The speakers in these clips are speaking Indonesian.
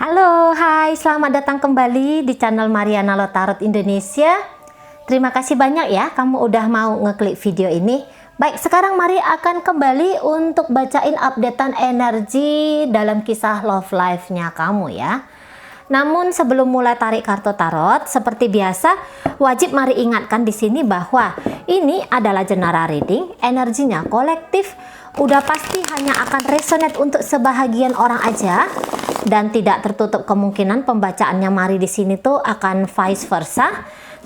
Halo, hai, selamat datang kembali di channel Mariana Lotarot Indonesia. Terima kasih banyak ya kamu udah mau ngeklik video ini. Baik, sekarang mari akan kembali untuk bacain updatean energi dalam kisah love life-nya kamu ya. Namun sebelum mulai tarik kartu tarot, seperti biasa, wajib mari ingatkan di sini bahwa ini adalah general reading, energinya kolektif, udah pasti hanya akan resonate untuk sebahagian orang aja. Dan tidak tertutup kemungkinan pembacaannya mari di sini tuh akan vice versa.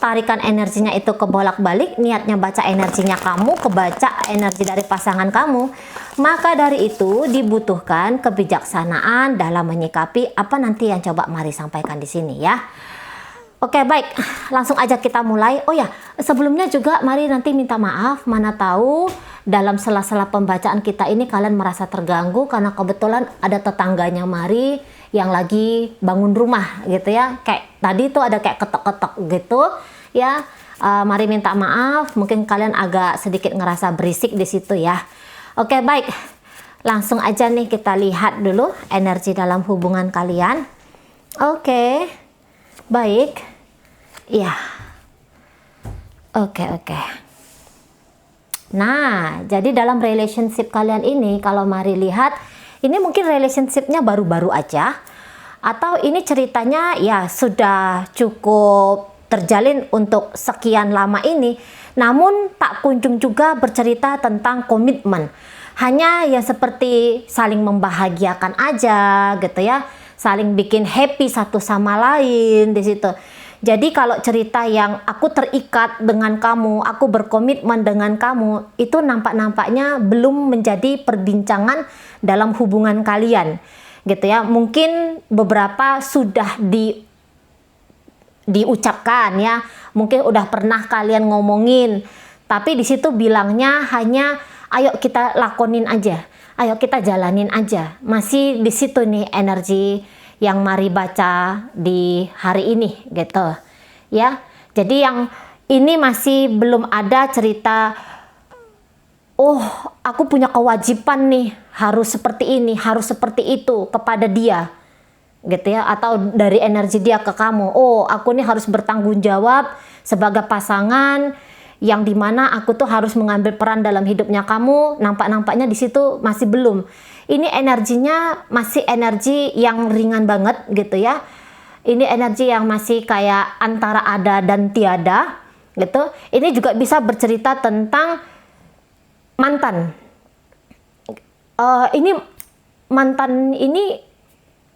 Tarikan energinya itu ke bolak-balik, niatnya baca energinya kamu, kebaca energi dari pasangan kamu. Maka dari itu dibutuhkan kebijaksanaan dalam menyikapi apa nanti yang coba mari sampaikan di sini ya. Oke, baik, langsung aja kita mulai. Oh ya, sebelumnya juga mari nanti minta maaf, mana tahu dalam sela-sela pembacaan kita ini kalian merasa terganggu karena kebetulan ada tetangganya mari yang lagi bangun rumah gitu ya. Kayak tadi tuh ada kayak ketok-ketok gitu ya. Mari minta maaf, mungkin kalian agak sedikit ngerasa berisik di situ ya. Oke, baik. Langsung aja nih kita lihat dulu energi dalam hubungan kalian. Oke. Baik, iya. Oke. Nah, jadi dalam relationship kalian ini, kalau mari lihat, ini mungkin relationshipnya baru-baru aja, atau ini ceritanya ya sudah cukup terjalin untuk sekian lama ini, namun tak kunjung juga bercerita tentang komitmen. Hanya ya seperti saling membahagiakan aja gitu ya. Saling bikin happy satu sama lain di situ. Jadi kalau cerita yang aku terikat dengan kamu, aku berkomitmen dengan kamu, itu nampak-nampaknya belum menjadi perbincangan dalam hubungan kalian. Gitu ya. Mungkin beberapa sudah diucapkan ya. Mungkin udah pernah kalian ngomongin, tapi di situ bilangnya hanya ayo kita lakonin aja. Ayo kita jalanin aja. Masih di situ nih energi yang mari baca di hari ini gitu. Ya. Jadi yang ini masih belum ada cerita oh, aku punya kewajiban nih, harus seperti ini, harus seperti itu kepada dia. Gitu ya, atau dari energi dia ke kamu. Oh, aku nih harus bertanggung jawab sebagai pasangan yang dimana aku tuh harus mengambil peran dalam hidupnya kamu. Nampak-nampaknya di situ masih belum. Ini energinya masih energi yang ringan banget gitu ya. Ini energi yang masih kayak antara ada dan tiada gitu. Ini juga bisa bercerita tentang mantan. Ini mantan ini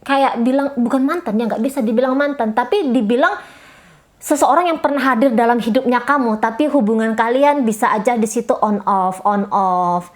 kayak bilang bukan mantan ya, nggak bisa dibilang mantan, tapi dibilang seseorang yang pernah hadir dalam hidupnya kamu, tapi hubungan kalian bisa aja di situ on off.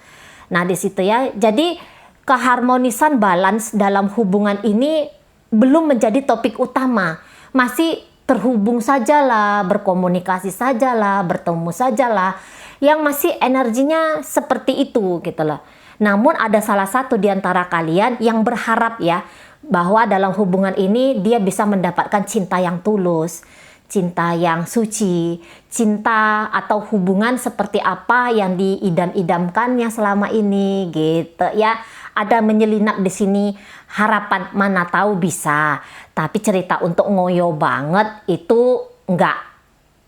Nah, di situ ya. Jadi keharmonisan balance dalam hubungan ini belum menjadi topik utama. Masih terhubung sajalah, berkomunikasi sajalah, bertemu sajalah. Yang masih energinya seperti itu gitu loh. Namun ada salah satu di antara kalian yang berharap ya bahwa dalam hubungan ini dia bisa mendapatkan cinta yang tulus, cinta yang suci, cinta atau hubungan seperti apa yang diidam-idamkannya selama ini gitu ya. Ada menyelinap di sini harapan, mana tahu bisa, tapi cerita untuk ngoyo banget itu enggak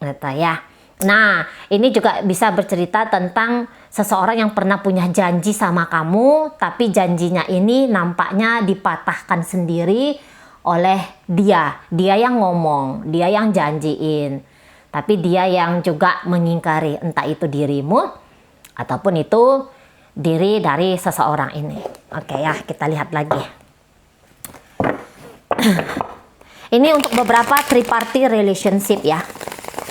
gitu ya. Nah, ini juga bisa bercerita tentang seseorang yang pernah punya janji sama kamu, tapi janjinya ini nampaknya dipatahkan sendiri oleh dia. Dia yang ngomong, dia yang janjiin, tapi dia yang juga mengingkari, entah itu dirimu ataupun itu diri dari seseorang ini. Oke ya, kita lihat lagi. Ini untuk beberapa triparty relationship ya.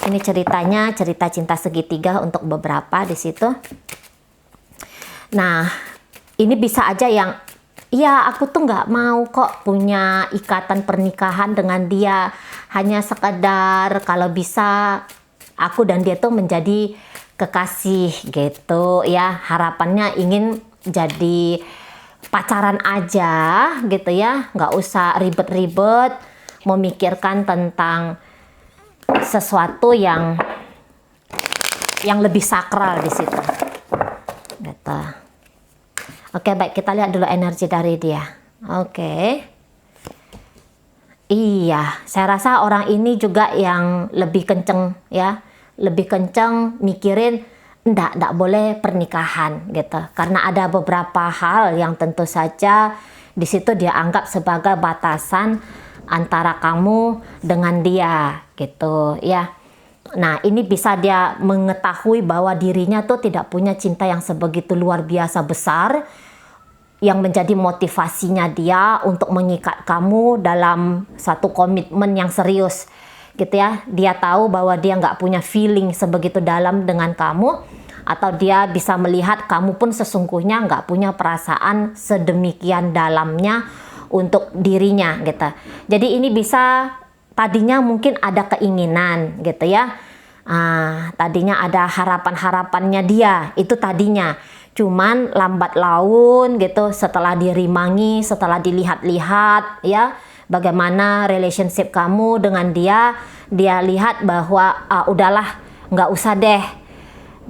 Ini ceritanya cerita cinta segitiga untuk beberapa di situ. Nah, ini bisa aja yang ya aku tuh nggak mau kok punya ikatan pernikahan dengan dia, hanya sekedar kalau bisa aku dan dia tuh menjadi kekasih gitu ya. Harapannya ingin jadi pacaran aja gitu ya, nggak usah ribet-ribet memikirkan tentang sesuatu yang lebih sakral di situ. Gitu. Oke, baik, kita lihat dulu energi dari dia. Oke. Iya, saya rasa orang ini juga yang lebih kenceng ya, lebih kenceng mikirin ndak boleh pernikahan gitu. Karena ada beberapa hal yang tentu saja di situ dia anggap sebagai batasan antara kamu dengan dia gitu ya. Nah, ini bisa dia mengetahui bahwa dirinya tuh tidak punya cinta yang sebegitu luar biasa besar yang menjadi motivasinya dia untuk mengikat kamu dalam satu komitmen yang serius gitu ya. Dia tahu bahwa dia nggak punya feeling sebegitu dalam dengan kamu, atau dia bisa melihat kamu pun sesungguhnya nggak punya perasaan sedemikian dalamnya untuk dirinya gitu. Jadi ini bisa tadinya mungkin ada keinginan gitu ya. Tadinya ada harapan-harapannya dia, itu tadinya. Cuman lambat laun gitu, setelah dirimangi, setelah dilihat-lihat ya, bagaimana relationship kamu dengan dia lihat bahwa udahlah, nggak usah deh.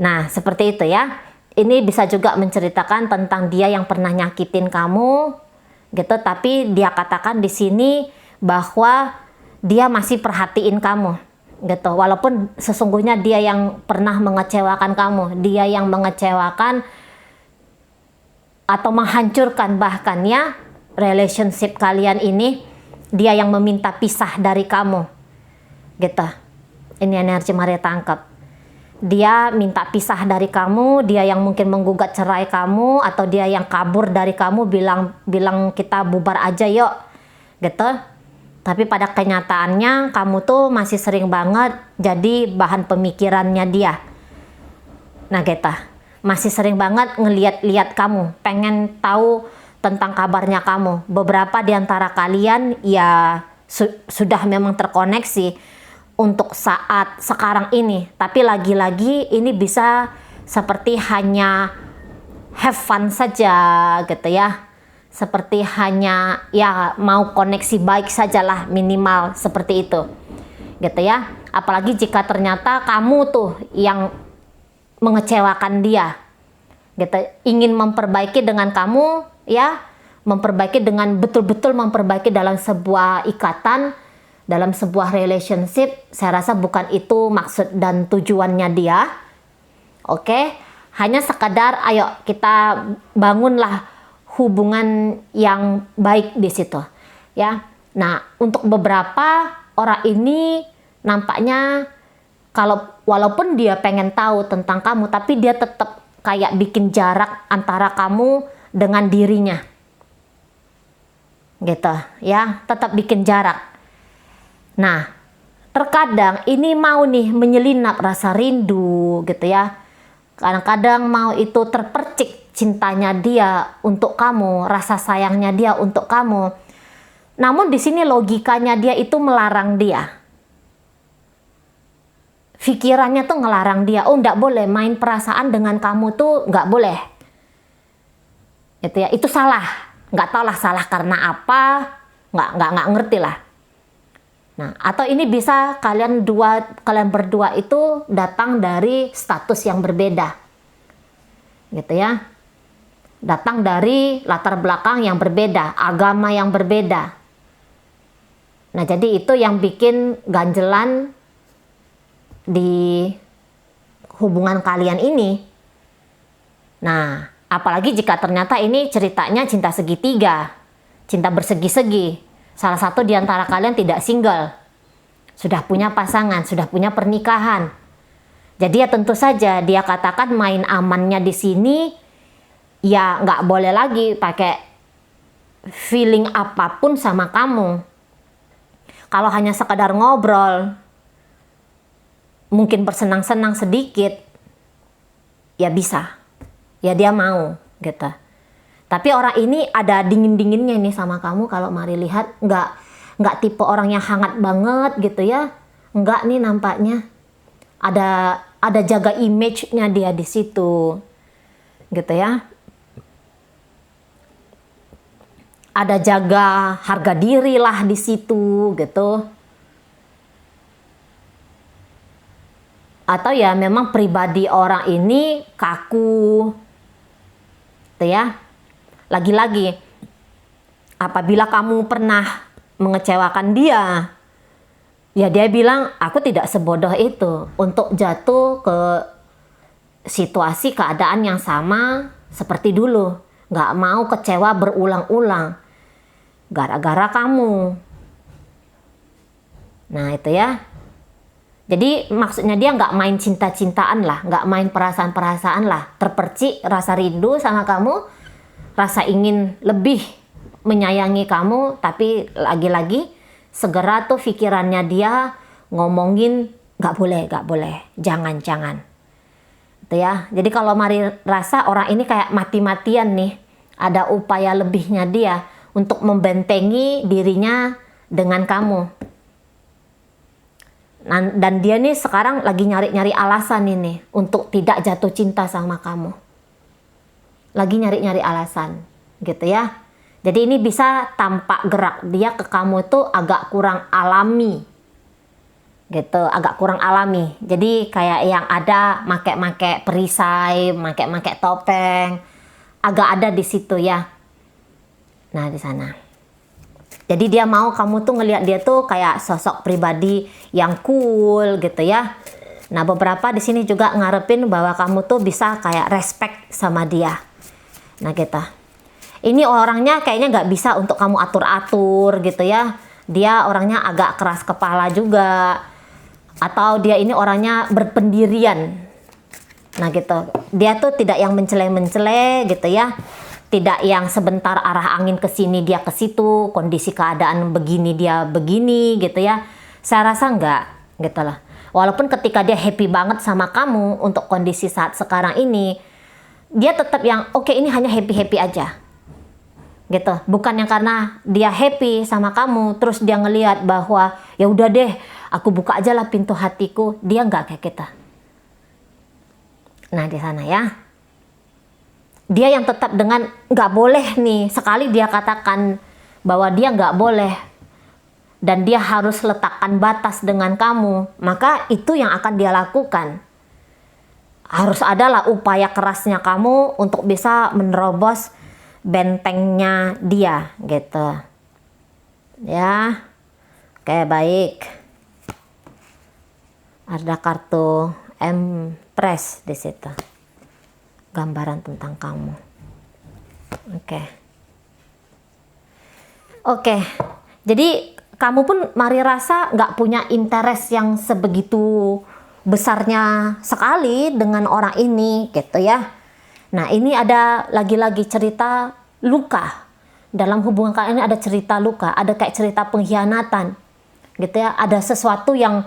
Nah, seperti itu ya. Ini bisa juga menceritakan tentang dia yang pernah nyakitin kamu gitu, tapi dia katakan di sini bahwa dia masih perhatiin kamu gitu. Walaupun sesungguhnya dia yang pernah mengecewakan kamu, dia yang mengecewakan atau menghancurkan bahkan ya relationship kalian ini, dia yang meminta pisah dari kamu gitu. Ini energi Maria tangkap. Dia minta pisah dari kamu, dia yang mungkin menggugat cerai kamu, atau dia yang kabur dari kamu, bilang kita bubar aja yuk gitu. Tapi pada kenyataannya kamu tuh masih sering banget jadi bahan pemikirannya dia. Nah gitu, masih sering banget ngeliat-liat kamu, pengen tahu tentang kabarnya kamu. Beberapa di antara kalian ya sudah memang terkoneksi untuk saat sekarang ini, tapi lagi-lagi ini bisa seperti hanya have fun saja gitu ya, seperti hanya ya mau koneksi baik sajalah, minimal seperti itu gitu ya. Apalagi jika ternyata kamu tuh yang mengecewakan dia gitu, ingin memperbaiki dengan kamu ya, memperbaiki dengan betul-betul memperbaiki dalam sebuah ikatan, dalam sebuah relationship. Saya rasa bukan itu maksud dan tujuannya dia. Oke, hanya sekadar ayo kita bangunlah hubungan yang baik di situ ya. Nah, untuk beberapa orang ini nampaknya walaupun dia pengen tahu tentang kamu, tapi dia tetap kayak bikin jarak antara kamu dengan dirinya gitu ya, tetap bikin jarak. Nah, terkadang ini mau nih menyelinap rasa rindu gitu ya. Kadang-kadang mau itu terpercik cintanya dia untuk kamu, rasa sayangnya dia untuk kamu. Namun di sini logikanya dia itu melarang dia. Pikirannya tuh ngelarang dia, oh nggak boleh main perasaan dengan kamu tuh, nggak boleh. Itu ya, itu salah. Nggak tahu lah salah karena apa, nggak ngerti lah. Nah, atau ini bisa kalian berdua itu datang dari status yang berbeda, gitu ya. Datang dari latar belakang yang berbeda, agama yang berbeda. Nah, jadi itu yang bikin ganjelan di hubungan kalian ini. Nah, apalagi jika ternyata ini ceritanya cinta segitiga, cinta bersegi-segi. Salah satu di antara kalian tidak single, sudah punya pasangan, sudah punya pernikahan. Jadi ya tentu saja dia katakan main amannya di sini ya nggak boleh lagi pakai feeling apapun sama kamu. Kalau hanya sekadar ngobrol, mungkin bersenang-senang sedikit, ya bisa, ya dia mau gitu. Tapi orang ini ada dingin-dinginnya nih sama kamu. Kalau Mari lihat nggak tipe orang yang hangat banget gitu ya, nggak nih nampaknya. Ada jaga image-nya dia di situ, gitu ya. Ada jaga harga diri lah di situ gitu. Atau ya memang pribadi orang ini kaku gitu ya. Lagi-lagi apabila kamu pernah mengecewakan dia. Ya dia bilang, aku tidak sebodoh itu untuk jatuh ke situasi keadaan yang sama seperti dulu. Nggak mau kecewa berulang-ulang gara-gara kamu. Nah itu ya. Jadi maksudnya dia nggak main cinta-cintaan lah, nggak main perasaan-perasaan lah. Terpercik rasa rindu sama kamu, rasa ingin lebih menyayangi kamu, tapi lagi-lagi segera tuh pikirannya dia ngomongin nggak boleh, jangan. Itu ya. Jadi kalau Mari rasa orang ini kayak mati-matian nih, ada upaya lebihnya dia untuk membentengi dirinya dengan kamu. Dan dia nih sekarang lagi nyari-nyari alasan ini untuk tidak jatuh cinta sama kamu. Lagi nyari-nyari alasan gitu ya. Jadi ini bisa tampak gerak dia ke kamu tuh agak kurang alami. Gitu, agak kurang alami. Jadi kayak yang ada make-make perisai, make-make topeng. Agak ada di situ ya. Nah, di sana. Jadi dia mau kamu tuh ngelihat dia tuh kayak sosok pribadi yang cool gitu ya. Nah beberapa di sini juga ngarepin bahwa kamu tuh bisa kayak respect sama dia. Nah gitu. Ini orangnya kayaknya nggak bisa untuk kamu atur-atur gitu ya. Dia orangnya agak keras kepala juga. Atau dia ini orangnya berpendirian. Nah gitu. Dia tuh tidak yang mencele-mencele gitu ya. Tidak yang sebentar arah angin ke sini dia ke situ, kondisi keadaan begini dia begini gitu ya. Saya rasa enggak gitu lah. Walaupun ketika dia happy banget sama kamu untuk kondisi saat sekarang ini, dia tetap yang oke, ini hanya happy-happy aja. Gitu. Bukan yang karena dia happy sama kamu terus dia ngelihat bahwa ya udah deh, aku buka aja lah pintu hatiku. Dia enggak kayak kita. Nah, di sana ya. Dia yang tetap dengan nggak boleh nih, sekali dia katakan bahwa dia nggak boleh dan dia harus letakkan batas dengan kamu, maka itu yang akan dia lakukan. Harus adalah upaya kerasnya kamu untuk bisa menerobos bentengnya dia gitu. Ya. Oke, baik. Ada kartu Empress di situ. Gambaran tentang kamu. Oke. Jadi kamu pun Mari rasa nggak punya interest yang sebegitu besarnya sekali dengan orang ini gitu ya. Nah ini ada lagi-lagi cerita luka. Dalam hubungan kalian ini ada cerita luka. Ada kayak cerita pengkhianatan gitu ya. Ada sesuatu yang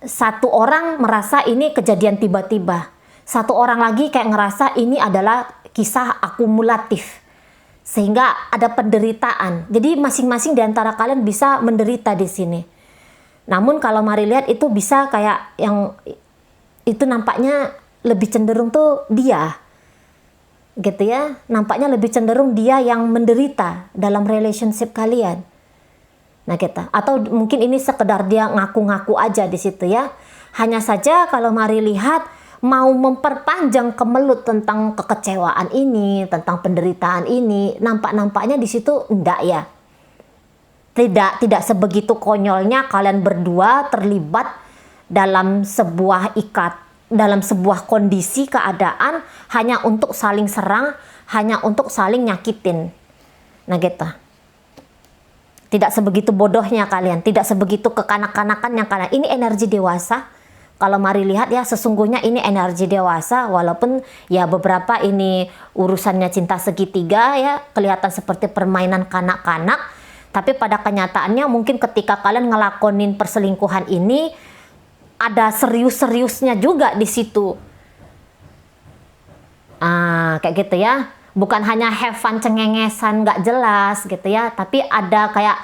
satu orang merasa ini kejadian tiba-tiba. Satu orang lagi kayak ngerasa ini adalah kisah akumulatif. Sehingga ada penderitaan. Jadi masing-masing di antara kalian bisa menderita di sini. Namun kalau Mari lihat itu bisa kayak yang itu nampaknya lebih cenderung tuh dia. Gitu ya. Nampaknya lebih cenderung dia yang menderita dalam relationship kalian. Nah gitu. Atau mungkin ini sekedar dia ngaku-ngaku aja di situ ya. Hanya saja kalau Mari lihat mau memperpanjang kemelut tentang kekecewaan ini, tentang penderitaan ini, nampaknya di situ enggak ya. Tidak sebegitu konyolnya kalian berdua terlibat dalam sebuah dalam sebuah kondisi keadaan hanya untuk saling serang, hanya untuk saling nyakitin. Nah gitu. Tidak sebegitu bodohnya kalian, tidak sebegitu kekanak-kanakannya kalian. Ini energi dewasa. Kalau Mari lihat ya sesungguhnya ini energi dewasa, walaupun ya beberapa ini urusannya cinta segitiga ya kelihatan seperti permainan kanak-kanak, tapi pada kenyataannya mungkin ketika kalian ngelakonin perselingkuhan ini ada serius-seriusnya juga di situ. Kayak gitu ya, bukan hanya have fun cengengesan nggak jelas gitu ya, tapi ada kayak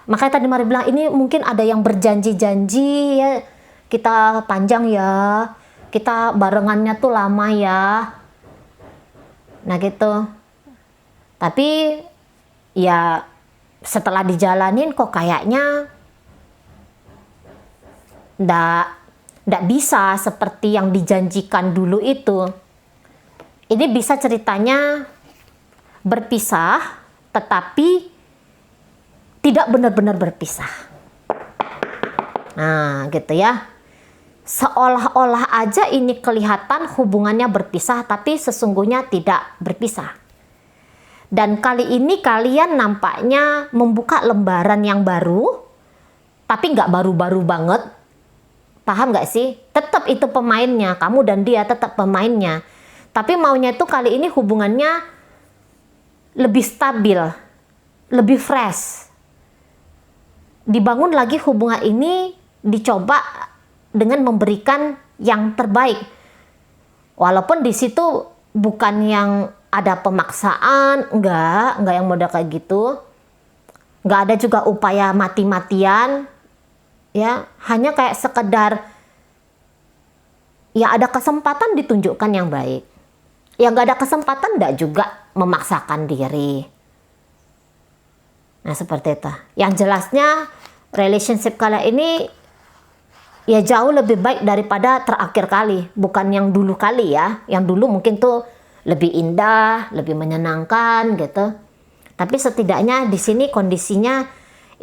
makanya tadi Mari bilang ini mungkin ada yang berjanji-janji ya, kita panjang ya, kita barengannya tuh lama ya. Nah gitu. Tapi ya setelah dijalanin kok kayaknya nggak bisa seperti yang dijanjikan dulu itu. Ini bisa ceritanya berpisah, tetapi tidak benar-benar berpisah. Nah, gitu ya. Seolah-olah aja ini kelihatan hubungannya berpisah, tapi sesungguhnya tidak berpisah. Dan kali ini kalian nampaknya membuka lembaran yang baru, tapi nggak baru-baru banget. Paham nggak sih? Tetap itu pemainnya, kamu dan dia tetap pemainnya. Tapi maunya itu kali ini hubungannya lebih stabil, lebih fresh. Dibangun lagi hubungan ini, dicoba dengan memberikan yang terbaik. Walaupun di situ bukan yang ada pemaksaan, enggak yang model kayak gitu. Enggak ada juga upaya mati-matian. Ya, hanya kayak sekedar ya ada kesempatan ditunjukkan yang baik. Ya enggak ada kesempatan enggak juga memaksakan diri. Nah, seperti itu. Yang jelasnya relationship kalian ini ya jauh lebih baik daripada terakhir kali, bukan yang dulu kali ya. Yang dulu mungkin tuh lebih indah, lebih menyenangkan gitu. Tapi setidaknya di sini kondisinya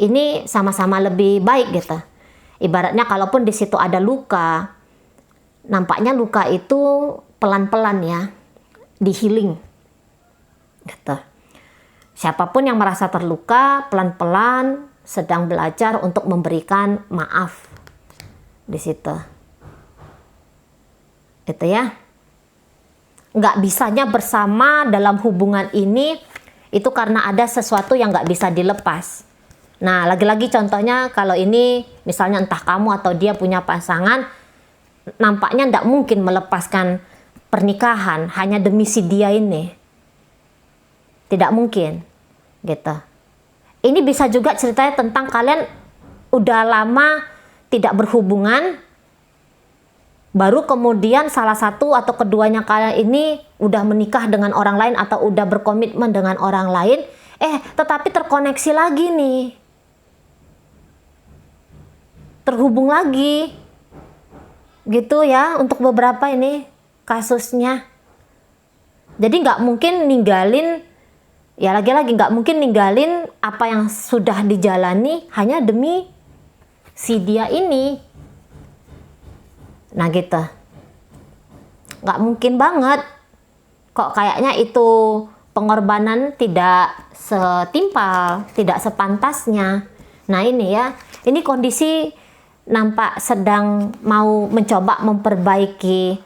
ini sama-sama lebih baik gitu. Ibaratnya kalaupun di situ ada luka, nampaknya luka itu pelan-pelan ya, di healing gitu. Siapapun yang merasa terluka, pelan-pelan sedang belajar untuk memberikan maaf di situ. Gitu ya. Nggak bisanya bersama dalam hubungan ini itu karena ada sesuatu yang nggak bisa dilepas. Nah, lagi-lagi contohnya kalau ini misalnya entah kamu atau dia punya pasangan, nampaknya nggak mungkin melepaskan pernikahan hanya demi si dia ini. Tidak mungkin, gitu. Ini bisa juga ceritanya tentang kalian udah lama tidak berhubungan, baru kemudian salah satu atau keduanya kalian ini udah menikah dengan orang lain atau udah berkomitmen dengan orang lain, tetapi terkoneksi lagi nih. Terhubung lagi. Gitu ya untuk beberapa ini kasusnya. Jadi nggak mungkin ninggalin, ya lagi-lagi nggak mungkin ninggalin apa yang sudah dijalani hanya demi si dia ini. Nah gitu. Nggak mungkin banget. Kok kayaknya itu pengorbanan tidak setimpal, tidak sepantasnya. Nah ini ya, ini kondisi nampak sedang mau mencoba memperbaiki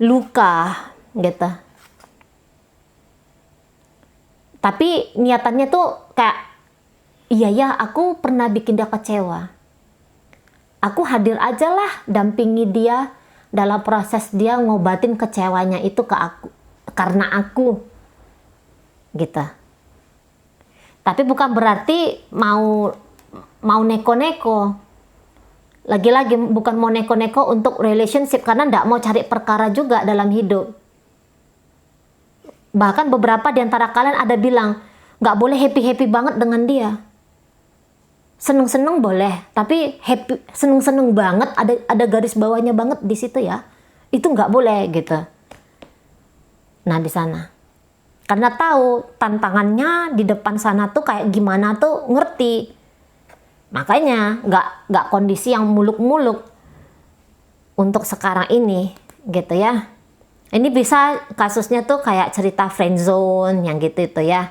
luka gitu. Tapi niatannya tuh kayak, iya ya aku pernah bikin dia kecewa. Aku hadir aja lah, dampingi dia dalam proses dia ngobatin kecewanya itu ke aku, karena aku gitu. Tapi bukan berarti mau neko-neko. Lagi-lagi bukan mau neko-neko untuk relationship, karena nggak mau cari perkara juga dalam hidup. Bahkan beberapa di antara kalian ada bilang, nggak boleh happy-happy banget dengan dia. Seneng-seneng boleh, tapi happy, seneng-seneng banget, ada garis bawahnya banget di situ ya. Itu nggak boleh gitu. Nah di sana. Karena tahu tantangannya di depan sana tuh kayak gimana tuh ngerti. Makanya nggak kondisi yang muluk-muluk untuk sekarang ini gitu ya. Ini bisa kasusnya tuh kayak cerita friendzone yang gitu itu ya.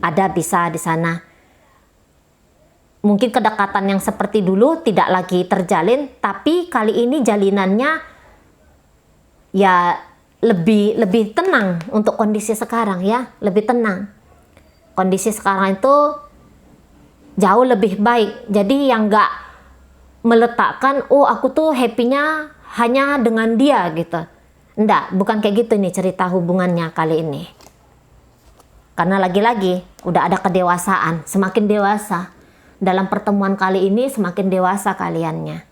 Ada bisa di sana. Mungkin kedekatan yang seperti dulu tidak lagi terjalin, tapi kali ini jalinannya ya lebih tenang untuk kondisi sekarang ya, lebih tenang. Kondisi sekarang itu jauh lebih baik. Jadi yang nggak meletakkan, oh aku tuh happy-nya hanya dengan dia gitu. Enggak, bukan kayak gitu nih cerita hubungannya kali ini. Karena lagi-lagi udah ada kedewasaan, semakin dewasa. Dalam pertemuan kali ini semakin dewasa kaliannya.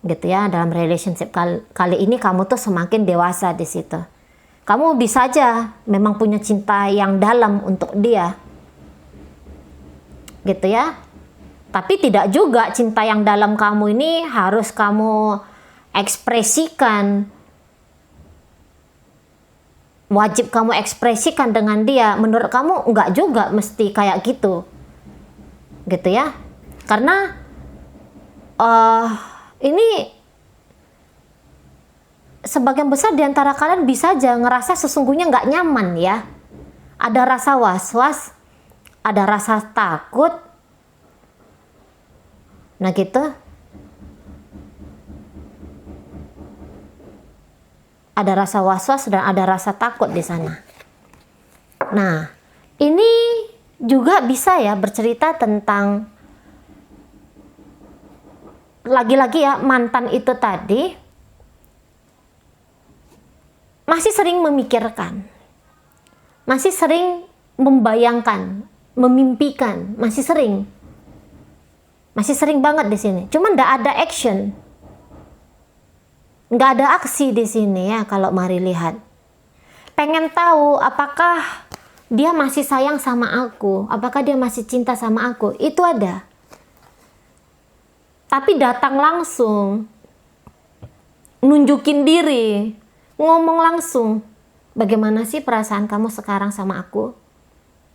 Gitu ya, dalam relationship kali ini kamu tuh semakin dewasa di situ. Kamu bisa aja memang punya cinta yang dalam untuk dia. Gitu ya. Tapi tidak juga cinta yang dalam kamu ini harus kamu ekspresikan wajib kamu ekspresikan dengan dia. Menurut kamu enggak juga mesti kayak gitu ya, karena ini sebagian besar diantara kalian bisa aja ngerasa sesungguhnya nggak nyaman ya, ada rasa was-was, ada rasa takut, nah gitu. Ada rasa was-was dan ada rasa takut di sana. Nah, ini juga bisa ya bercerita tentang lagi-lagi ya, mantan itu tadi masih sering memikirkan, masih sering membayangkan, memimpikan, masih sering banget di sini. Cuman nggak ada action. Nggak ada aksi di sini ya kalau Mari lihat. Pengen tahu apakah dia masih sayang sama aku, apakah dia masih cinta sama aku, itu ada. Tapi datang langsung, nunjukin diri, ngomong langsung. Bagaimana sih perasaan kamu sekarang sama aku?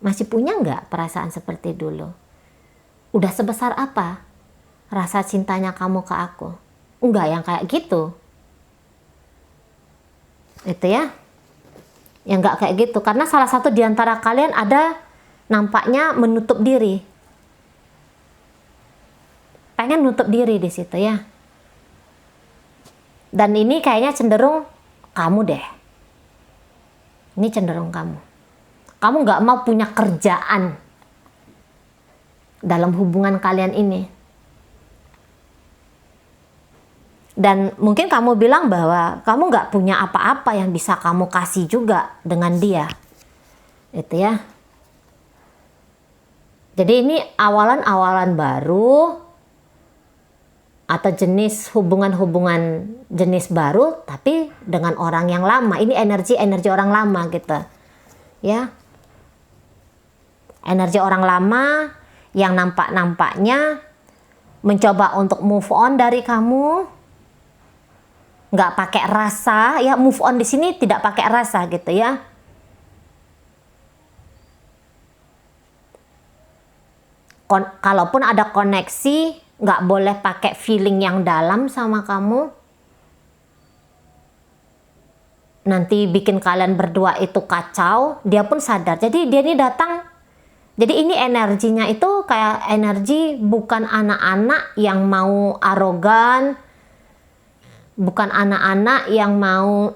Masih punya nggak perasaan seperti dulu? Udah sebesar apa rasa cintanya kamu ke aku? Enggak yang kayak gitu. Itu ya, yang nggak kayak gitu, karena salah satu di antara kalian ada nampaknya menutup diri, pengen nutup diri di situ ya. Dan ini kayaknya cenderung kamu deh, ini cenderung kamu nggak mau punya kerjaan dalam hubungan kalian ini. Dan mungkin kamu bilang bahwa kamu nggak punya apa-apa yang bisa kamu kasih juga dengan dia. Itu ya. Jadi ini awalan-awalan baru atau jenis hubungan-hubungan jenis baru tapi dengan orang yang lama. Ini energi orang lama gitu. Ya. Energi orang lama yang nampaknya mencoba untuk move on dari kamu. Nggak pakai rasa ya, move on di sini tidak pakai rasa gitu ya. Kalaupun ada koneksi, nggak boleh pakai feeling yang dalam sama kamu. Nanti bikin kalian berdua itu kacau, dia pun sadar. Jadi dia ini datang, jadi ini energinya itu kayak energi bukan anak-anak yang mau arogan, bukan anak-anak yang mau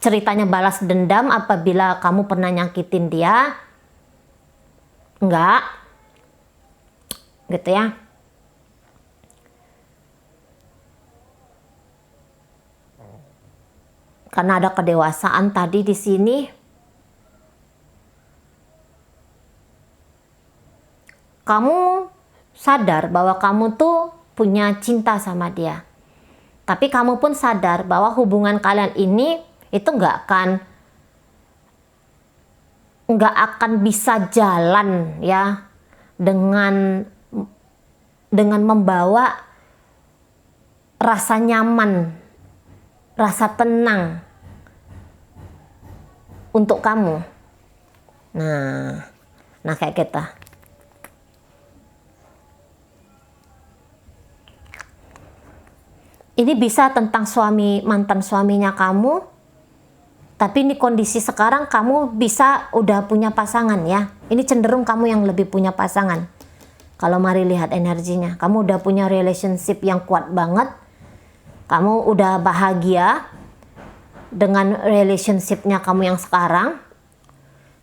ceritanya balas dendam apabila kamu pernah nyakitin dia. Enggak. Gitu ya. Karena ada kedewasaan tadi di sini. Kamu sadar bahwa kamu tuh punya cinta sama dia. Tapi kamu pun sadar bahwa hubungan kalian ini itu nggak akan bisa jalan ya dengan membawa rasa nyaman, rasa tenang untuk kamu. Nah kayak kita. Ini bisa tentang mantan suaminya kamu, tapi ini kondisi sekarang kamu bisa udah punya pasangan ya. Ini cenderung kamu yang lebih punya pasangan. Kalau Mari lihat energinya, kamu udah punya relationship yang kuat banget. Kamu udah bahagia dengan relationshipnya kamu yang sekarang.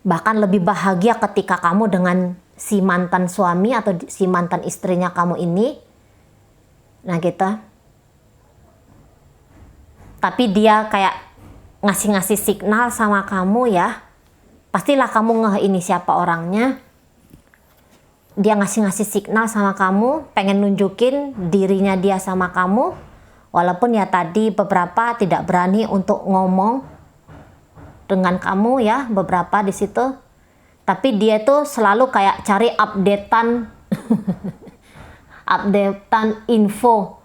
Bahkan lebih bahagia ketika kamu dengan si mantan suami atau si mantan istrinya kamu ini. Nah gitu. Tapi dia kayak ngasih signal sama kamu ya. Pastilah kamu ngeh ini siapa orangnya. Dia ngasih signal sama kamu, pengen nunjukin dirinya dia sama kamu. Walaupun ya tadi beberapa tidak berani untuk ngomong dengan kamu ya, beberapa di situ. Tapi dia tuh selalu kayak cari updatean info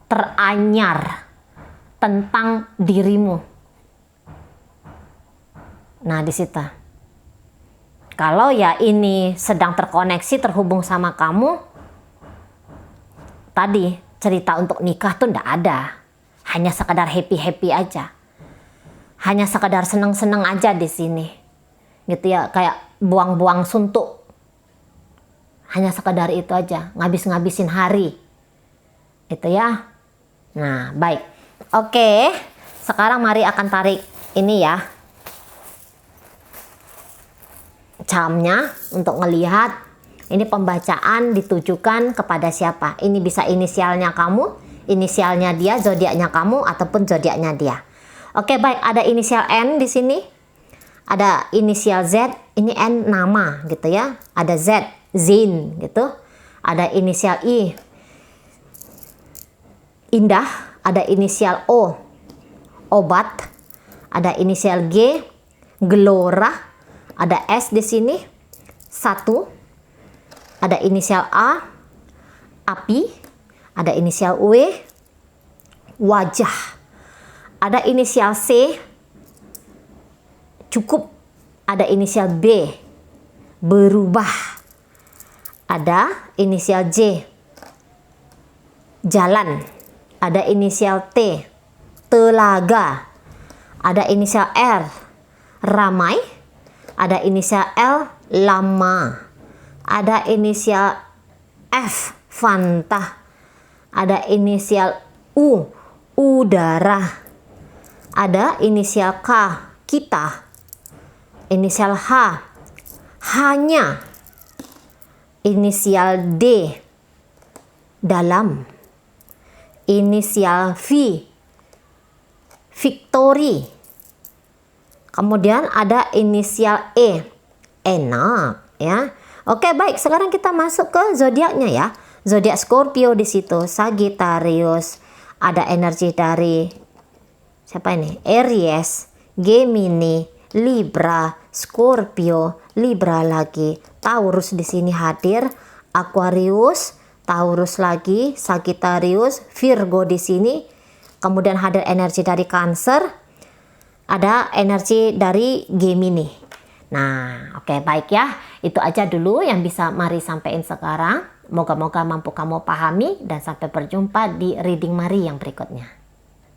teranyar tentang dirimu. Nah, di situ. Kalau ya ini sedang terkoneksi, terhubung sama kamu, tadi cerita untuk nikah tuh ndak ada. Hanya sekedar happy-happy aja. Hanya sekedar seneng-seneng aja di sini. Gitu ya, kayak buang-buang suntuk. Hanya sekedar itu aja, ngabis-ngabisin hari. Itu ya. Nah, baik. Oke, sekarang mari akan tarik ini ya. Camnya untuk ngelihat ini pembacaan ditujukan kepada siapa. Ini bisa inisialnya kamu, inisialnya dia, zodiaknya kamu, ataupun zodiaknya dia. Oke, baik, ada inisial N di sini. Ada inisial Z, ini N nama gitu ya. Ada Z, Zin gitu. Ada inisial I, Indah. Ada inisial O, Obat. Ada inisial G, Gelora. Ada S di sini, 1. Ada inisial A, Api. Ada inisial W, Wajah. Ada inisial C, Cukup. Ada inisial B, Berubah. Ada inisial J, Jalan. Ada inisial T, Telaga. Ada inisial R, Ramai. Ada inisial L, Lama. Ada inisial F, Fanta. Ada inisial U, Udara. Ada inisial K, Kita. Inisial H, Hanya. Inisial D, Dalam. Inisial V, Victory. Kemudian ada inisial E, Enak ya. Oke, baik, sekarang kita masuk ke zodiaknya ya. Zodiak Scorpio di situ, Sagittarius. Ada energi dari siapa ini? Aries, Gemini, Libra, Scorpio, Libra lagi, Taurus di sini hadir, Aquarius, Taurus lagi, Sagittarius, Virgo di sini. Kemudian hadir energi dari Cancer. Ada energi dari Gemini. Nah, oke, baik ya. Itu aja dulu yang bisa Mari sampaikan sekarang. Moga-moga mampu kamu pahami dan sampai berjumpa di reading Mari yang berikutnya.